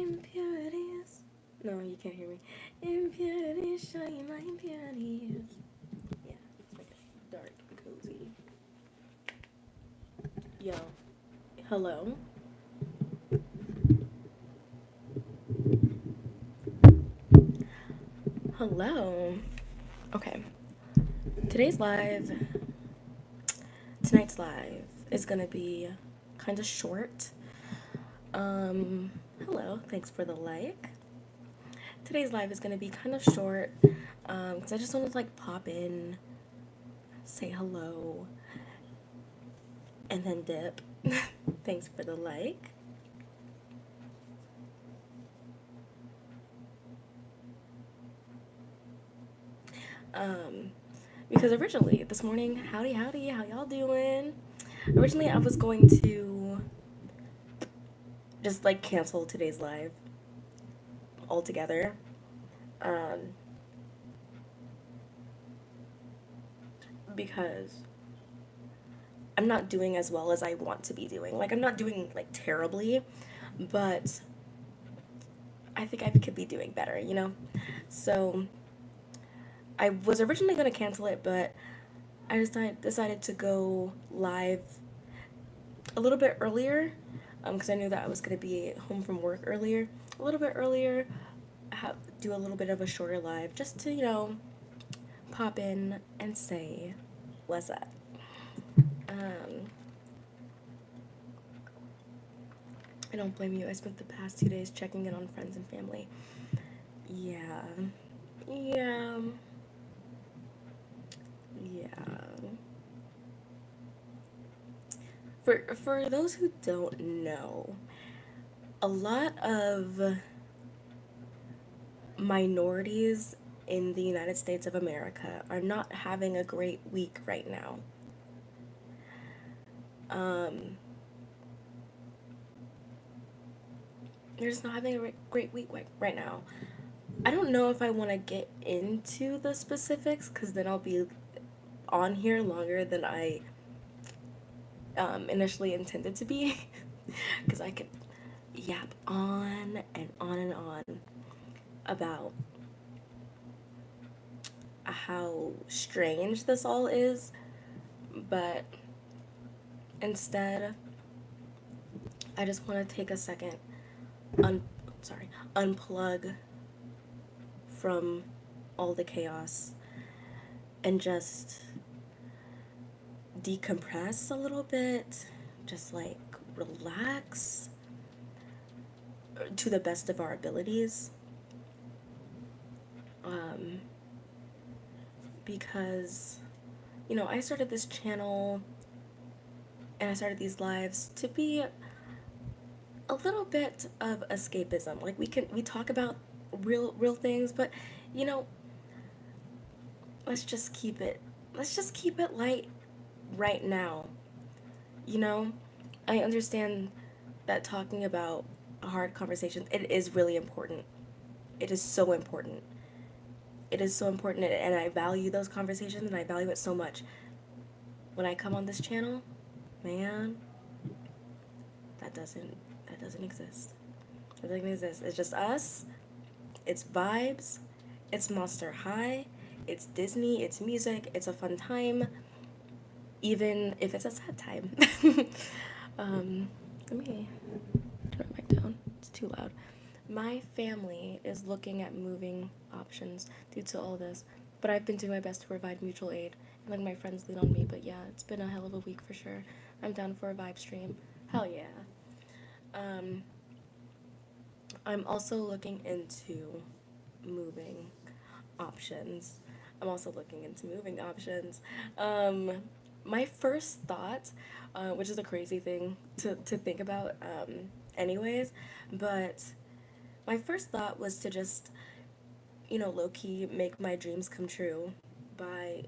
impurities. No, you can't hear me. Impurities, show you my impurities. Yeah, let's make it dark and cozy. Yo, hello. Hello. Okay, tonight's live is gonna be kind of short. Hello, thanks for the like. Today's live is gonna be kind of short, because I just want to like pop in, say hello, and then dip. Thanks for the like. Um, because originally this morning, howdy, how y'all doing? Originally, I was going to just like cancel today's live altogether. Um, because I'm not doing as well as I want to be doing. Like, I'm not doing like terribly, but I think I could be doing better, you know? So I was originally going to cancel it, but I decided to go live a little bit earlier, because I knew that I was going to be home from work earlier, a little bit earlier, do a little bit of a shorter live just to, pop in and say, what's up? Um, I don't blame you. I spent the past 2 days checking in on friends and family. Yeah. Yeah. Yeah. For those who don't know, a lot of minorities in the United States of America are not having a great week right now. Um, they're just not having a great week right now. I don't know if I want to get into the specifics because then I'll be on here longer than I initially intended to be. Because I could yap on and on and on about how strange this all is, but instead, I just want to take a second, unplug from all the chaos and just decompress a little bit, just like relax to the best of our abilities. Because, I started this channel and I started these lives to be a little bit of escapism. Like we talk about real things, but you know, let's just keep it light right now. You know, I understand that talking about hard conversations, it is really important. It is so important. It is so important, and I value those conversations, and I value it so much. When I come on this channel, man, that doesn't exist. It doesn't exist. It's just us. It's vibes. It's Monster High. It's Disney. It's music. It's a fun time, even if it's a sad time. Let me turn it back down. It's too loud. My family is looking at moving options due to all this, but I've been doing my best to provide mutual aid, and like my friends lean on me. But yeah, it's been a hell of a week for sure. I'm down for a vibe stream. Hell yeah. I'm also looking into moving options. My first thought, which is a crazy thing to think about, anyways, but my first thought was to just, low key make my dreams come true by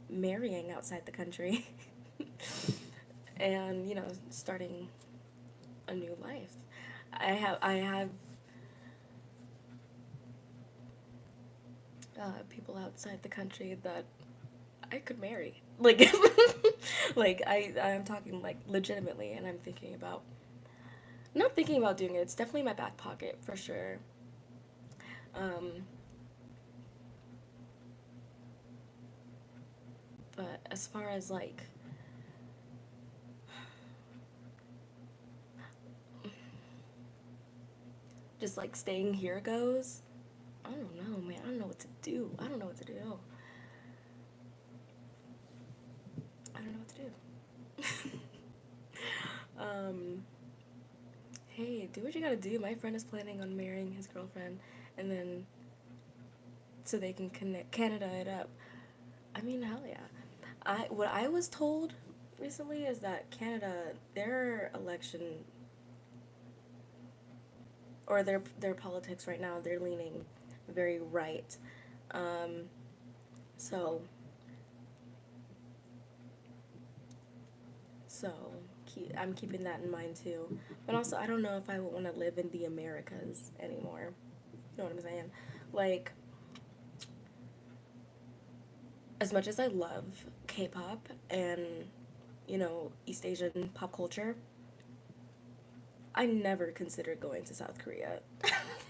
marrying outside the country and, starting a new life. I have people outside the country that I could marry. Like, like I'm talking like legitimately, and I'm thinking about not thinking about doing it. It's definitely in my back pocket for sure. Um, but as far as like just like staying here goes, I don't know, man. I don't know what to do. I don't know what to do. I don't know what to do. um, hey, do what you gotta do. My friend is planning on marrying his girlfriend, and then so they can connect Canada it up. I mean, hell yeah. What I was told recently is that Canada, their election or their politics right now, they're leaning very right. Um, so so I'm keeping that in mind too. But also, I don't know if I would want to live in the Americas anymore. You know what I'm saying? Like, as much as I love K-pop and East Asian pop culture, I never considered going to South Korea.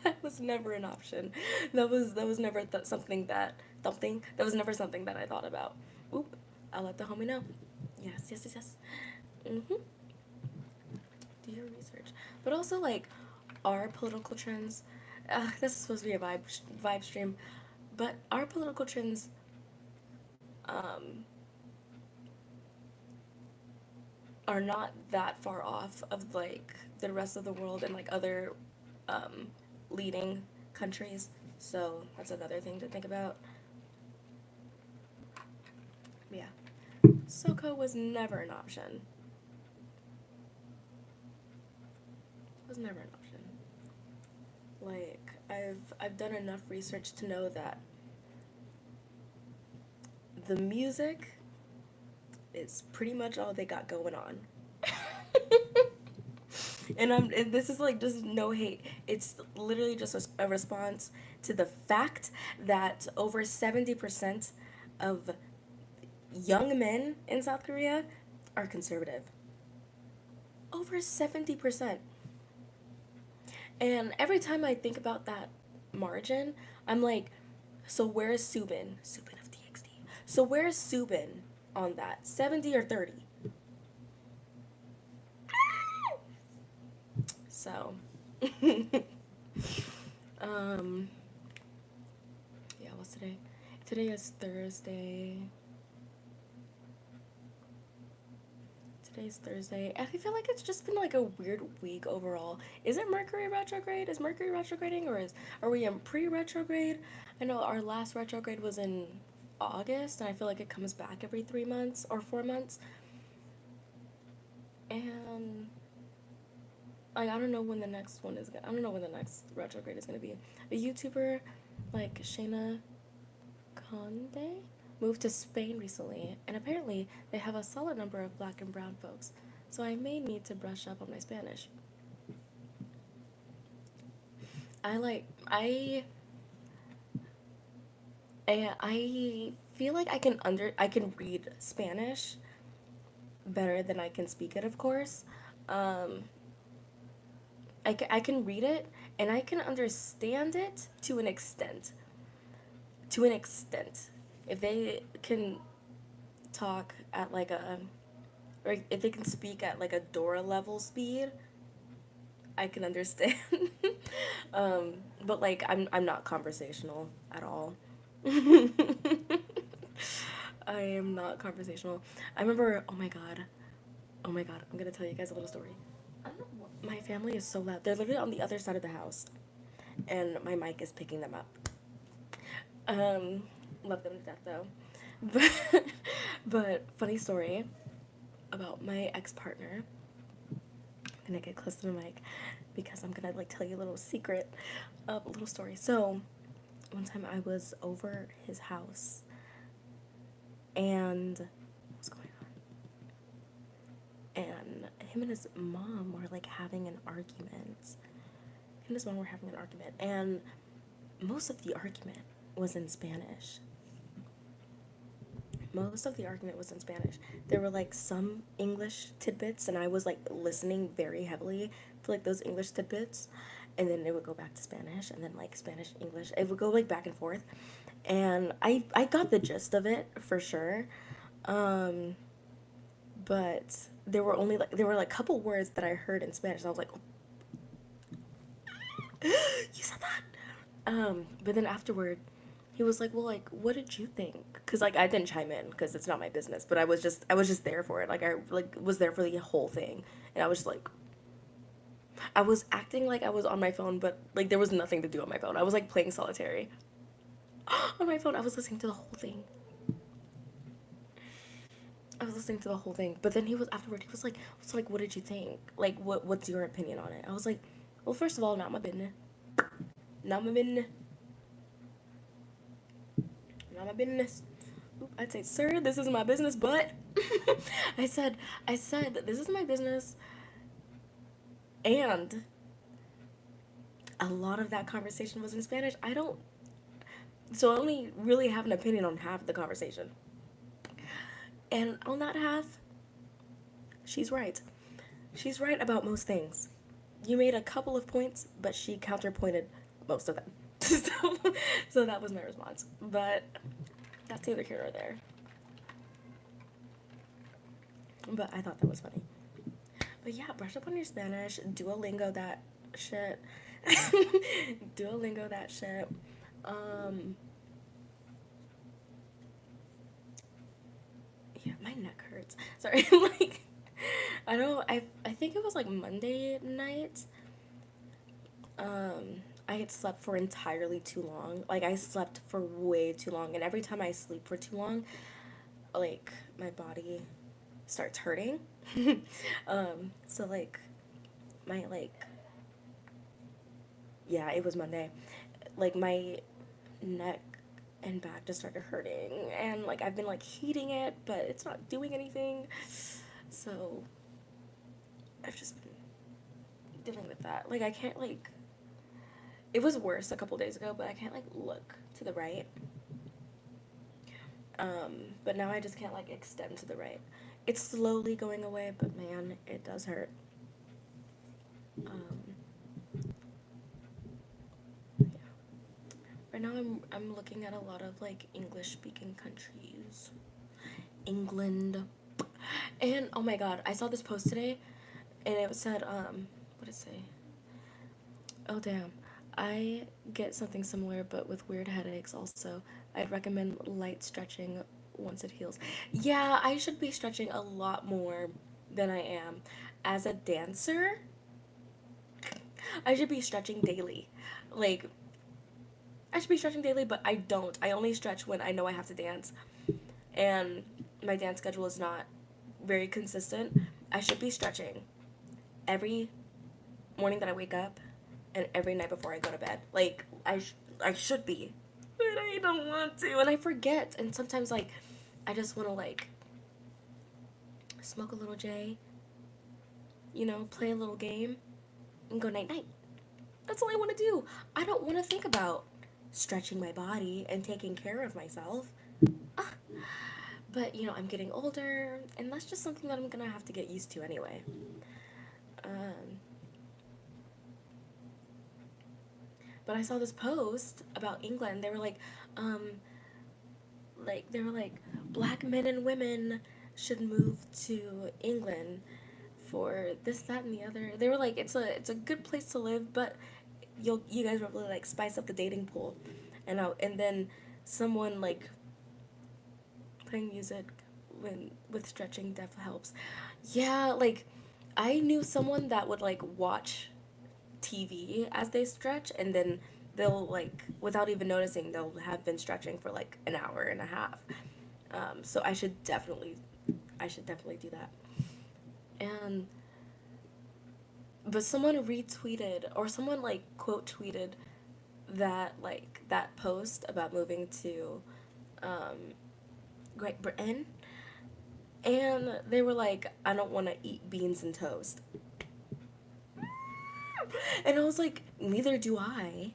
That was never an option. That was never something that was never something that I thought about. Oop, I'll let the homie know. Yes, yes, yes, yes. Mhm. Do your research, but also like our political trends. This is supposed to be a vibe stream, but our political trends um, are not that far off of like the rest of the world and like other um, leading countries. So that's another thing to think about. Yeah, SoCo was never an option. Was never an option. Like I've done enough research to know that the music is pretty much all they got going on. And this is like just no hate. It's literally just a response to the fact that over 70% of young men in South Korea are conservative. Over 70%. And every time I think about that margin, I'm like, so where's Subin? Subin of TXT. So where's Subin on that? 70 or 30? So, um, yeah, what's today? Today is Thursday. Today's Thursday. I feel like it's just been like a weird week overall. Is it Mercury retrograde? Is Mercury retrograding, or are we in pre-retrograde? I know our last retrograde was in August, and I feel like it comes back every 3 months or 4 months. And like I don't know when the next one is. I don't know when the next retrograde is gonna be. A YouTuber like Shayna Conde moved to Spain recently, and apparently they have a solid number of black and brown folks. So I may need to brush up on my Spanish. I like I feel like I can read Spanish better than I can speak it, of course. Um, I can read it and I can understand it to an extent. To an extent. If they can talk at like a or if they can speak at like a Dora level speed, I can understand. um, but like I'm not conversational at all. I am not conversational. I remember, oh my god, I'm gonna tell you guys a little story. I don't know my family is so loud. They're literally on the other side of the house, and my mic is picking them up. Um, love them to death though. But, but funny story about my ex partner. I'm gonna get close to the mic because I'm gonna like tell you a little secret, a little story. So, one time I was over his house, and what's going on? And him and his mom were like having an argument. Him and his mom were having an argument, and most of the argument was in Spanish. most of the argument was in Spanish. There were like some English tidbits, and I was like listening very heavily to like those English tidbits, and then it would go back to Spanish, and then like Spanish English. It would go like back and forth, and I got the gist of it for sure, um, but there were like a couple words that I heard in Spanish. And I was like, you said that. But then afterward, he was like, "Well, like, what did you think?" Because like I didn't chime in because it's not my business. But I was just there for it. Like I like was there for the whole thing, and I was just like, I was acting like I was on my phone, but like there was nothing to do on my phone. I was like playing solitary on my phone. I was listening to the whole thing. I was listening to the whole thing. But then he was afterward. He was like, "So like, what did you think? Like, what's your opinion on it?" I was like, "Well, first of all, not my business. Not my business. Not my business." Oop, I'd say, "Sir, this is my business," but I said, this is my business, and a lot of that conversation was in Spanish. I don't, so I only really have an opinion on half of the conversation, and on that half, she's right. She's right about most things. You made a couple of points, but she counterpointed most of them. So that was my response. But that's neither here nor there. But I thought that was funny. But yeah, brush up on your Spanish. Duolingo that shit. Duolingo that shit. Um, yeah, my neck hurts. Sorry, like I think it was like Monday night. I had slept for entirely too long. Like I slept for way too long, and every time I sleep for too long, like my body starts hurting. So like my like yeah, it was Monday. Like my neck and back just started hurting, and like I've been like heating it, but it's not doing anything. So I've just been dealing with that. Like I can't like it was worse a couple days ago, but I can't like look to the right. But now I just can't like extend to the right. It's slowly going away, but man, it does hurt. Um, yeah. Right now I'm looking at a lot of like English speaking countries. England. And oh my god, I saw this post today and it said what did it say? Oh damn. I get something similar but with weird headaches also. I'd recommend light stretching once it heals. Yeah, I should be stretching a lot more than I am. As a dancer, I should be stretching daily. Like, I should be stretching daily, but I don't. I only stretch when I know I have to dance. And my dance schedule is not very consistent. I should be stretching every morning that I wake up and every night before I go to bed. Like, I should be. But I don't want to. And I forget. And sometimes, like, I just want to, like, smoke a little J, play a little game, and go night night. That's all I want to do. I don't want to think about stretching my body and taking care of myself. Ah. But, I'm getting older, and that's just something that I'm going to have to get used to anyway. Um, but I saw this post about England. They were like, black men and women should move to England for this, that, and the other. They were like, it's a good place to live, but you guys will really like spice up the dating pool, and then someone like playing music when with stretching definitely helps. Yeah, like I knew someone that would like watch TV as they stretch, and then they'll like without even noticing they'll have been stretching for like an hour and a half. So I should definitely do that. And but someone retweeted or someone like quote tweeted that post about moving to um, Great Britain, and they were like, I don't want to eat beans and toast. And I was like, neither do I.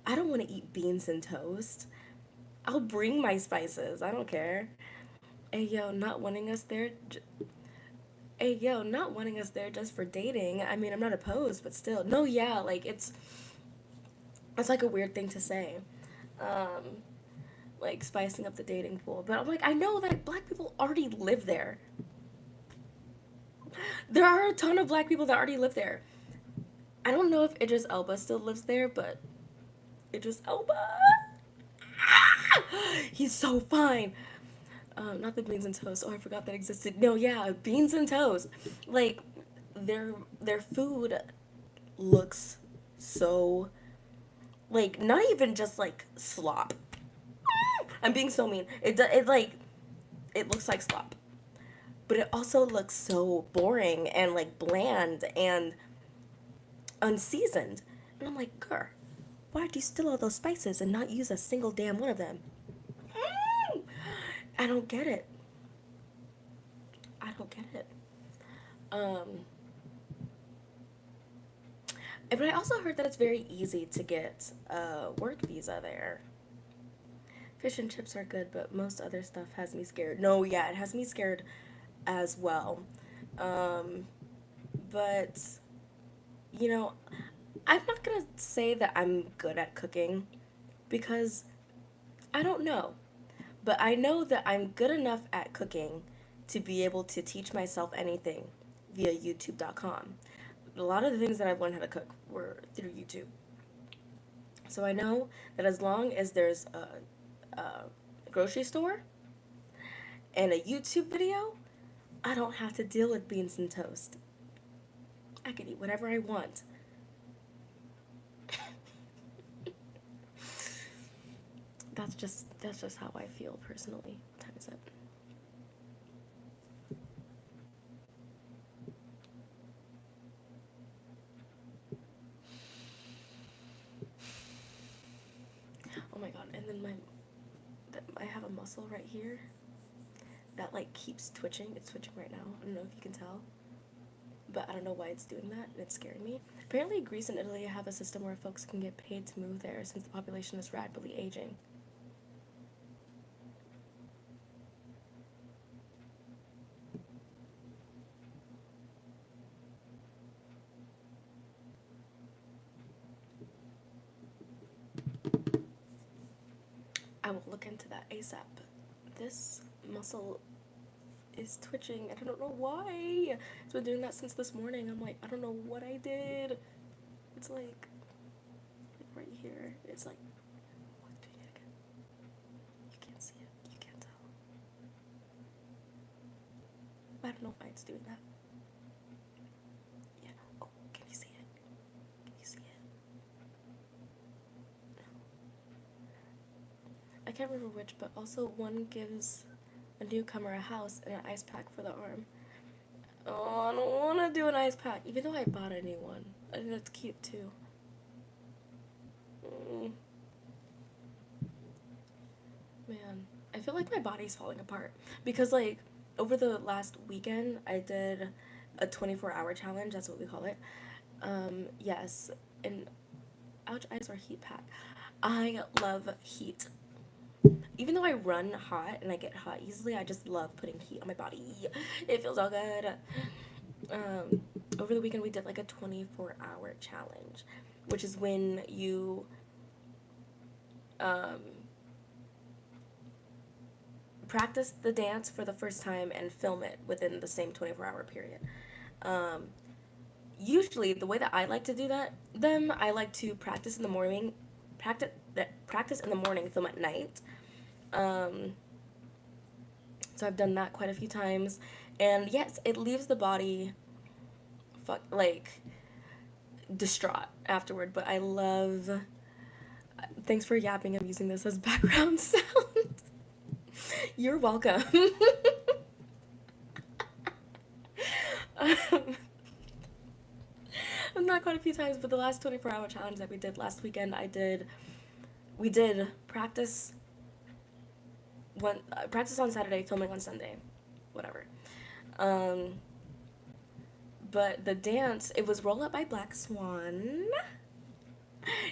I don't want to eat beans and toast. I'll bring my spices. I don't care. Hey yo, not wanting us there. Hey yo, not wanting us there just for dating. I mean, I'm not opposed, but still, no, yeah, like it's like a weird thing to say, um, like spicing up the dating pool. But I'm like, I know that black people already live there. There are a ton of black people that already live there. I don't know if Idris Elba still lives there, but Idris Elba, he's so fine. Not the beans and toast. Oh, I forgot that existed. No, yeah, beans and toast. Like their food looks so like not even just like slop. I'm being so mean. It like it looks like slop, but it also looks so boring and like bland and unseasoned. And I'm like, girl, why'd you steal all those spices and not use a single damn one of them? Mm! I don't get it. I don't get it. Um, but I also heard that it's very easy to get a work visa there. Fish and chips are good, but most other stuff has me scared. No, yeah, it has me scared as well. Um, but, you know, I'm not gonna say that I'm good at cooking because I don't know. But I know that I'm good enough at cooking to be able to teach myself anything via YouTube.com. A lot of the things that I've learned how to cook were through YouTube. So I know that as long as there's a grocery store and a YouTube video, I don't have to deal with beans and toast. I can eat whatever I want. That's just how I feel personally. What time is it? Oh my god! And then I have a muscle right here that like keeps twitching. It's twitching right now. I don't know if you can tell, but I don't know why it's doing that, and it's scaring me. Apparently, Greece and Italy have a system where folks can get paid to move there since the population is rapidly aging. I will look into that ASAP. This muscle is twitching and I don't know why. It's been doing that since this morning. I'm like, I don't know what I did. It's like right here. It's like, what's doing it again? You can't see it. You can't tell. I don't know why it's doing that. Yeah. Oh, can you see it? Can you see it? No. I can't remember which, but also one gives a newcomer a house and an ice pack for the arm. Oh, I don't want to do an ice pack, even though I bought a new one. I think that's cute too. Mm, man, I feel like my body's falling apart because like over the last weekend I did a 24-hour challenge. That's what we call it. Yes, and ouch, eyes are heat pack. I love heat. Even though I run hot and I get hot easily, I just love putting heat on my body. It feels all good. Um, Over the weekend we did like a 24-hour challenge, which is when you um, practice the dance for the first time and film it within the same 24-hour period. Um, Usually, the way that I like to do I like to practice in the morning, practice in the morning, film at night. Um, so I've done that quite a few times, and yes, it leaves the body, like distraught afterward. But I love. Thanks for yapping. I'm using this as background sound. You're welcome. um, Not quite a few times, but the last 24-hour challenge that we did last weekend, we did practice on Saturday, filming on Sunday, whatever. Um, but the dance, it was Roll Up by Black Swan.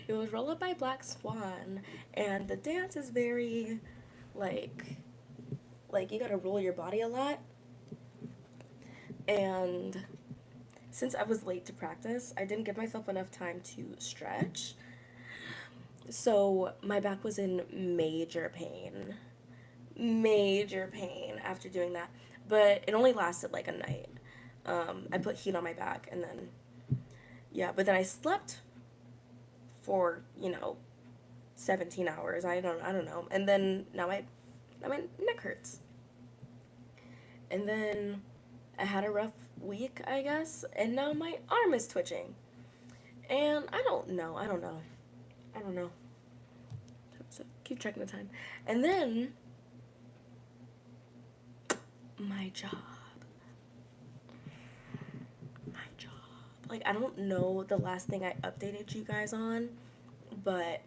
It was Roll Up by Black Swan, and the dance is very, like, Like, you gotta roll your body a lot. And since I was late to practice, I didn't give myself enough time to stretch. So my back was in major pain after doing that. But it only lasted like a night. I put heat on my back and then, yeah, but then I slept for, 17 hours. I don't know. And then now my neck hurts. And then I had a rough week, I guess, and now my arm is twitching. And I don't know. I don't know. So keep checking the time. And then my job. My job. Like, I don't know the last thing I updated you guys on, but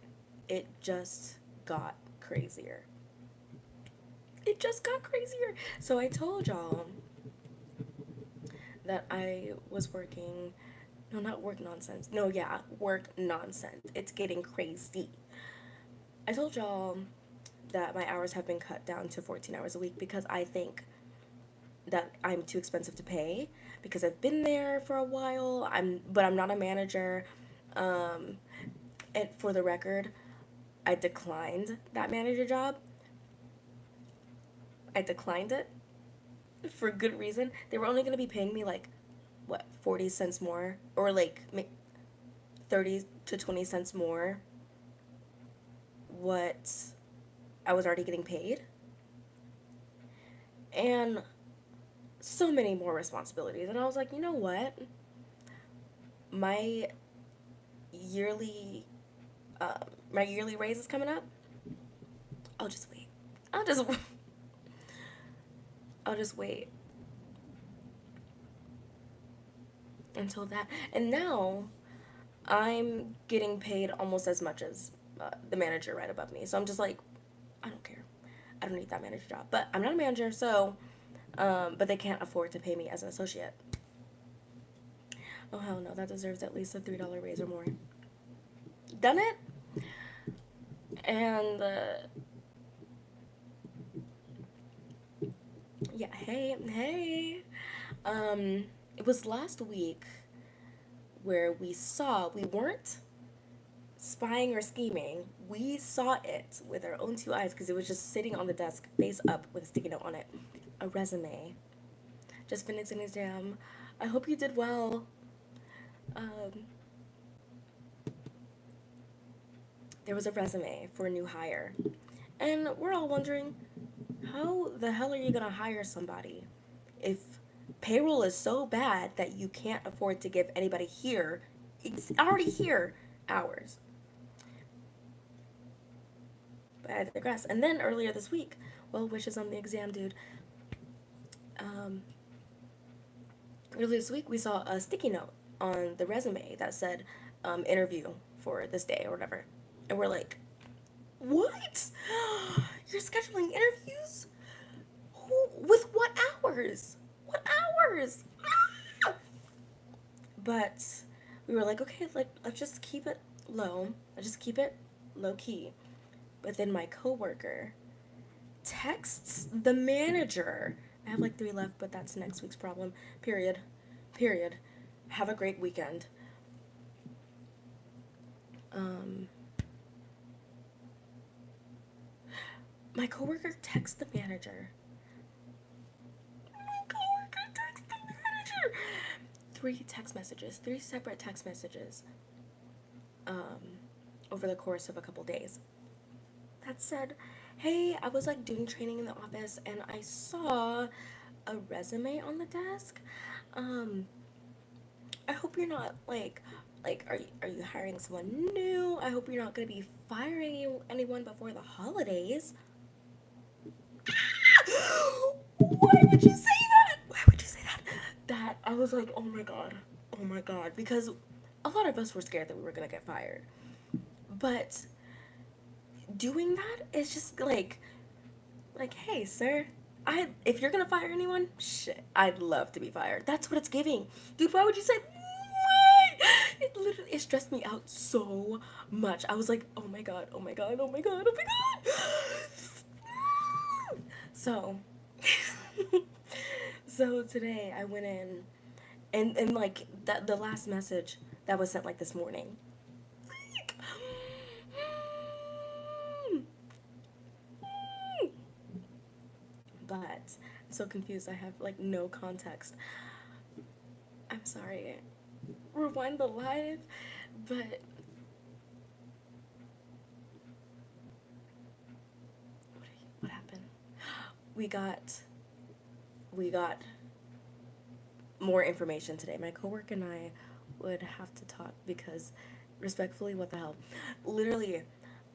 it just got crazier. It just got crazier. So I told y'all that I was working. No, not work nonsense. No, yeah, work nonsense. It's getting crazy. I told y'all that my hours have been cut down to 14 hours a week because I think that I'm too expensive to pay because I've been there for a while. But I'm not a manager. Um, and for the record, I declined that manager job. I declined it for good reason. They were only going to be paying me like what, 40 cents more or like 30 to 20 cents more what I was already getting paid. And so many more responsibilities. And I was like, you know what? My yearly um, my yearly raise is coming up. I'll just wait. I'll just I'll just wait until that. And now I'm getting paid almost as much as the manager right above me. So I'm just like, I don't care. I don't need that manager job. But I'm not a manager, so, but they can't afford to pay me as an associate. Oh, hell no. That deserves at least a $3 raise or more. Done it? And, yeah, hey. It was last week where we weren't spying or scheming. We saw it with our own two eyes because it was just sitting on the desk, face up, with a sticky note on it. A resume. Just finished an exam. I hope you did well. Um, there was a resume for a new hire. And we're all wondering, how the hell are you going to hire somebody if payroll is so bad that you can't afford to give anybody here, it's already here, hours? But I digress. And then earlier this week, well, wishes on the exam, dude. Um, Earlier this week, we saw a sticky note on the resume that said interview for this day or whatever. And we're like, what? You're scheduling interviews? Who, with what hours? What hours? Ah! But we were like, okay, like, let's just keep it low. Let's just keep it low key. But then my coworker texts the manager. I have like 3 left, but that's next week's problem. Period. Have a great weekend. My coworker texts the manager. Three separate text messages, over the course of a couple days. That said, hey, I was like doing training in the office and I saw a resume on the desk. I hope you're not like are you hiring someone new? I hope you're not gonna be firing anyone before the holidays. Why would you say that? Why would you say that? That I was like, oh my god, because a lot of us were scared that we were gonna get fired. But doing that is just like, hey, sir, if you're gonna fire anyone, shit, I'd love to be fired. That's what it's giving, dude. Why would you say? It stressed me out so much. I was like, oh my god. So So today I went in and like that the last message that was sent like this morning. Like, but I'm so confused. I have like no context. I'm sorry. Rewind the live, but what happened? We got we got more information today. My coworker and I would have to talk because, respectfully, what the hell? Literally,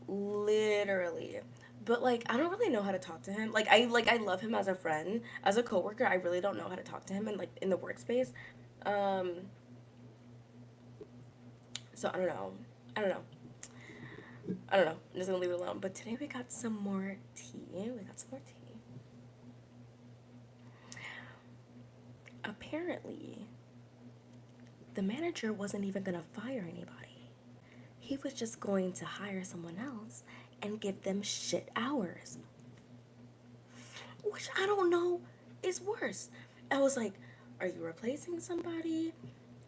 literally. But like, I don't really know how to talk to him. I love him as a friend, as a coworker. I really don't know how to talk to him in like in the workspace. Um, so I don't know. I don't know. I don't know. I'm just gonna leave it alone. But today we got some more tea. We got some more tea. Apparently, the manager wasn't even gonna fire anybody. He was just going to hire someone else and give them shit hours. Which I don't know is worse. I was like, are you replacing somebody?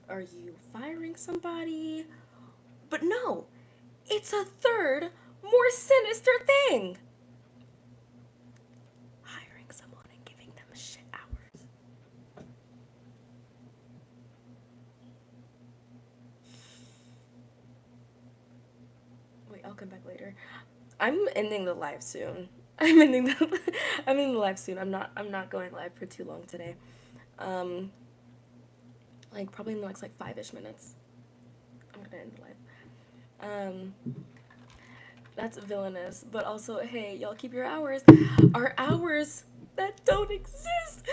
Are you firing somebody? But no, it's a third, more sinister thing. Hiring someone and giving them shit hours. Wait, I'll come back later. I'm ending the live soon. I'm ending the live soon. I'm not going live for too long today. Um like probably in the next like 5-ish minutes. I'm gonna end the live. Um that's villainous, but also hey, y'all keep your hours. Our hours that don't exist.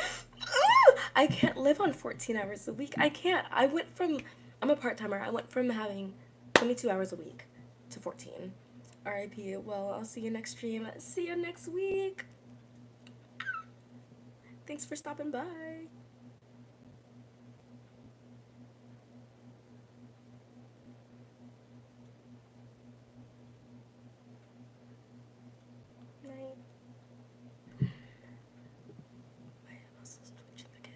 I can't live on 14 hours a week. I can't. I'm a part-timer. I went from having 22 hours a week to 14. RIP. Well, I'll see you next stream. See you next week. Thanks for stopping by. Night. My muscles twitching again.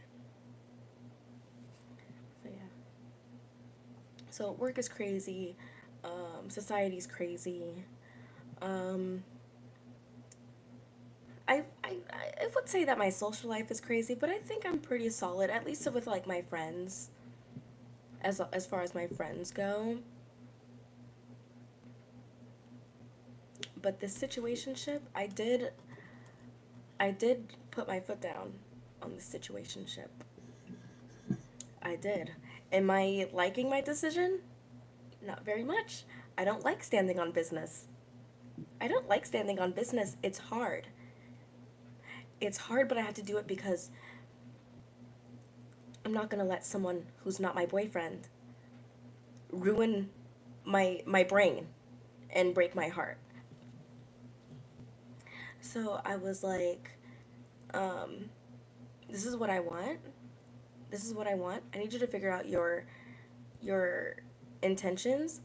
So yeah. So work is crazy. Society's crazy. Um, I would say that my social life is crazy, but I think I'm pretty solid, at least with like my friends. As far as my friends go. But this situationship, I did put my foot down on this situationship. I did. Am I liking my decision? Not very much. I don't like standing on business. I don't like standing on business. It's hard. It's hard, but I have to do it because I'm not gonna let someone who's not my boyfriend ruin my brain and break my heart. So I was like, um, this is what I want. This is what I want. I need you to figure out your intentions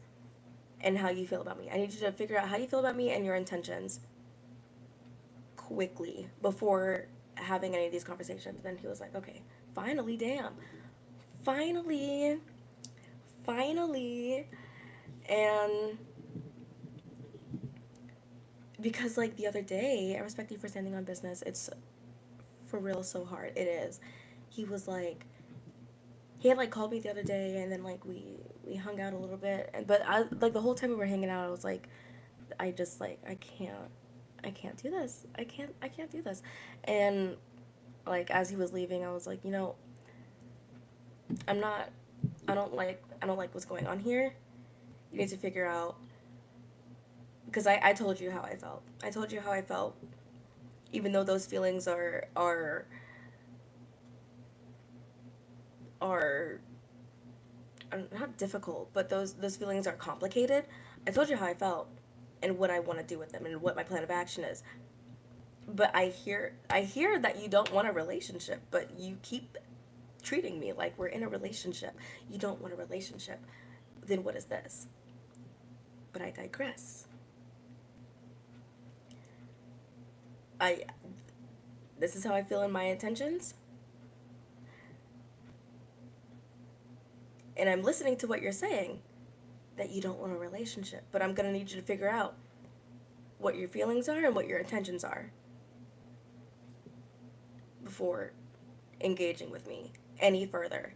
and how you feel about me. I need you to figure out how you feel about me and your intentions quickly before having any of these conversations. Then he was like, okay, finally, damn. Finally, finally. And because, like, the other day, I respect you for standing on business. It's for real so hard. It is. He was like, he had like called me the other day and then like we hung out a little bit and but I like the whole time we were hanging out I was like I just like I can't do this. I can't do this. And like as he was leaving I was like, I'm not I don't like what's going on here. You need to figure out because I told you how I felt. I told you how I felt even though those feelings are not difficult, but those feelings are complicated. I told you how I felt and what I want to do with them and what my plan of action is. But I hear that you don't want a relationship, but you keep treating me like we're in a relationship. You don't want a relationship. Then what is this? But I digress. I this is how I feel in my intentions, and I'm listening to what you're saying, that you don't want a relationship, but I'm gonna need you to figure out what your feelings are and what your intentions are before engaging with me any further.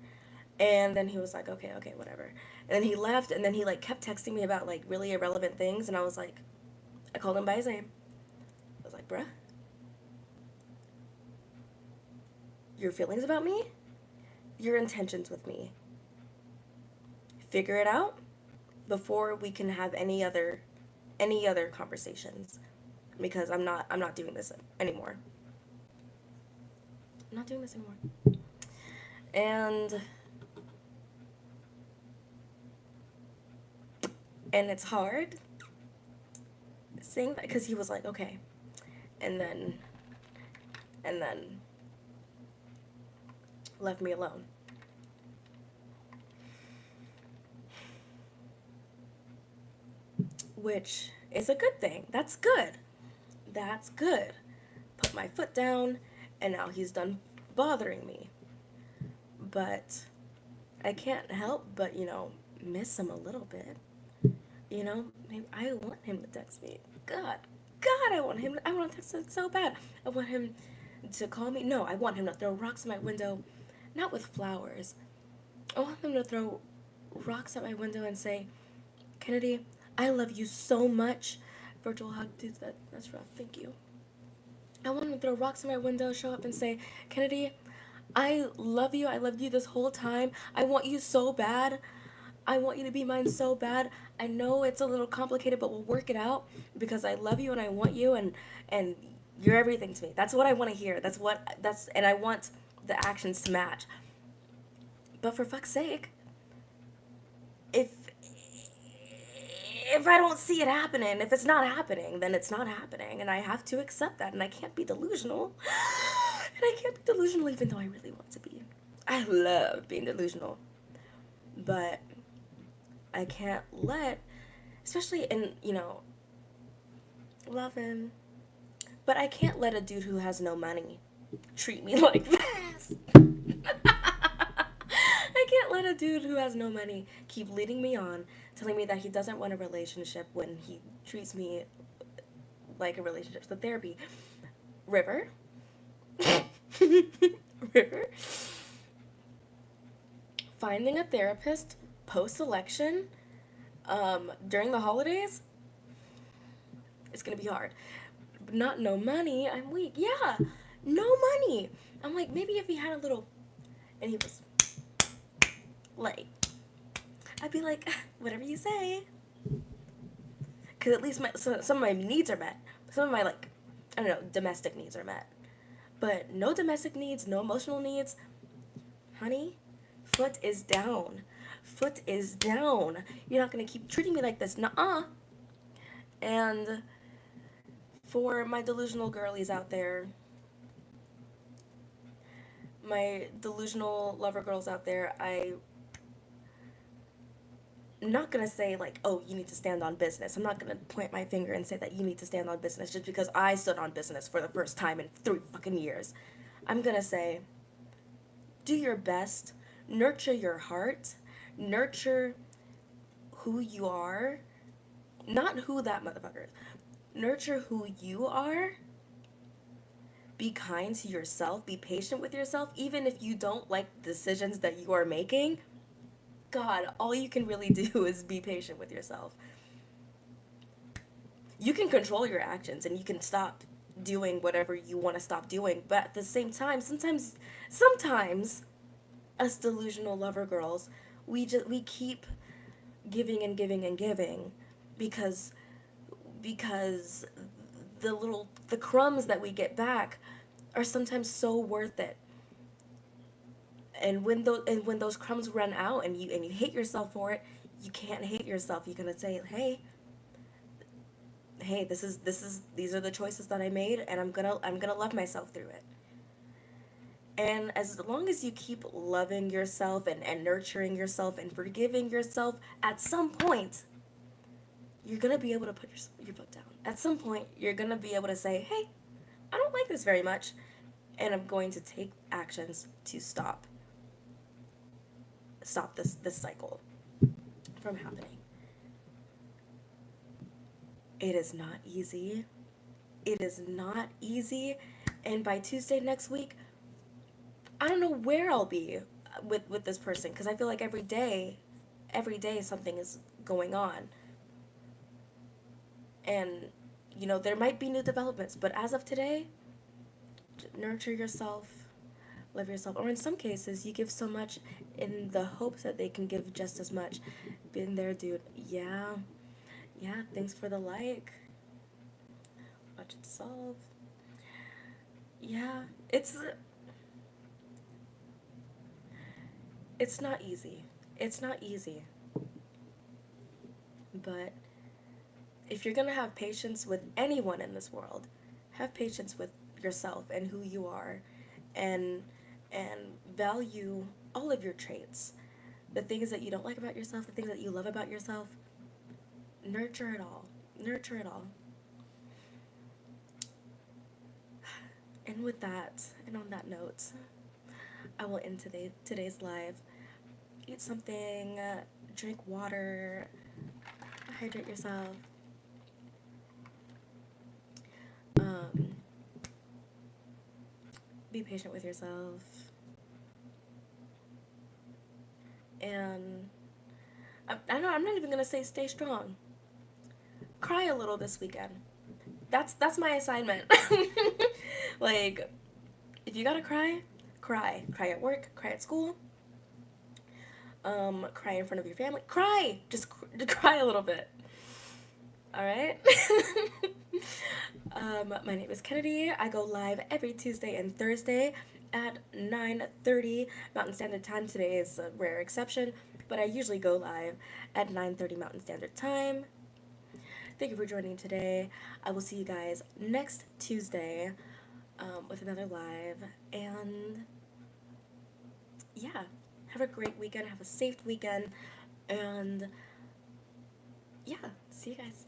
And then he was like, okay, okay, whatever. And then he left, and then he like kept texting me about like really irrelevant things, and I was like, I called him by his name. I was like, bruh, your feelings about me, your intentions with me, figure it out before we can have any other conversations, because I'm not doing this anymore. I'm not doing this anymore. And it's hard saying that, because he was like, okay, and then left me alone. Which is a good thing. That's good. That's good. Put my foot down, and now he's done bothering me. But I can't help but, miss him a little bit. Maybe I want him to text me. God, I want to text him so bad. I want him to call me. No, I want him to throw rocks in my window, not with flowers. I want him to throw rocks at my window and say, Kennedy, I love you so much. Virtual hug, dude, that's rough. Thank you. I want him to throw rocks in my window, show up and say, Kennedy, I love you. I loved you this whole time. I want you so bad. I want you to be mine so bad. I know it's a little complicated, but we'll work it out, because I love you and I want you, and you're everything to me. That's what I want to hear. And I want the actions to match. But for fuck's sake, if if I don't see it happening, if it's not happening, then it's not happening, and I have to accept that, and I can't be delusional. And I can't be delusional even though I really want to be. I love being delusional. But I can't let, especially in, love him, but I can't let a dude who has no money treat me like this. I can't let a dude who has no money keep leading me on, telling me that he doesn't want a relationship when he treats me like a relationship. So therapy. River. River. Finding a therapist post-election, during the holidays, it's gonna be hard. Not no money, I'm weak. Yeah, no money. I'm like, maybe if he had a little, and he was like, I'd be like, whatever you say. Because at least some of my needs are met. Some of my, like, I don't know, domestic needs are met. But no domestic needs, no emotional needs. Honey, foot is down. Foot is down. You're not going to keep treating me like this. Nuh-uh. And for my delusional girlies out there, my delusional lover girls out there, I'm not going to say, like, oh, you need to stand on business. I'm not going to point my finger and say that you need to stand on business just because I stood on business for the first time in 3 fucking years. I'm going to say, do your best. Nurture your heart. Nurture who you are. Not who that motherfucker is. Nurture who you are. Be kind to yourself. Be patient with yourself. Even if you don't like the decisions that you are making, God, all you can really do is be patient with yourself. You can control your actions and you can stop doing whatever you want to stop doing. But at the same time, sometimes us delusional lover girls, we keep giving and giving and giving because the crumbs that we get back are sometimes so worth it. And when those crumbs run out and you hate yourself for it, you can't hate yourself. You're gonna say, hey, these are the choices that I made, and I'm gonna love myself through it. And as long as you keep loving yourself and nurturing yourself and forgiving yourself, at some point, you're gonna be able to put your foot down. At some point, you're gonna be able to say, hey, I don't like this very much. and I'm going to take actions to stop this cycle from happening. It is not easy. It is not easy. And by Tuesday next week, I don't know where I'll be with this person, because I feel like every day something is going on. And there might be new developments, but as of today, nurture yourself, love yourself. Or in some cases, you give so much in the hopes that they can give just as much. Been there, dude. Yeah. Yeah, thanks for the like. Watch it solve. Yeah, it's not easy. It's not easy. But if you're gonna have patience with anyone in this world, have patience with yourself and who you are, and value all of your traits. The things that you don't like about yourself, the things that you love about yourself, nurture it all. Nurture it all. And with that, and on that note, I will end today's live. Eat something, drink water, hydrate yourself. Um, be patient with yourself. And I don't know, I'm not even gonna say stay strong. Cry a little this weekend. That's my assignment. Like, if you gotta cry, cry. Cry at work, cry at school, cry in front of your family. Cry! Just cry a little bit. Alright? My name is Kennedy. I go live every Tuesday and Thursday at 9:30 Mountain Standard Time. Today is a rare exception, but I usually go live at 9:30 Mountain Standard Time. Thank you for joining today. I will see you guys next Tuesday with another live. And yeah, have a great weekend. Have a safe weekend. And yeah, see you guys.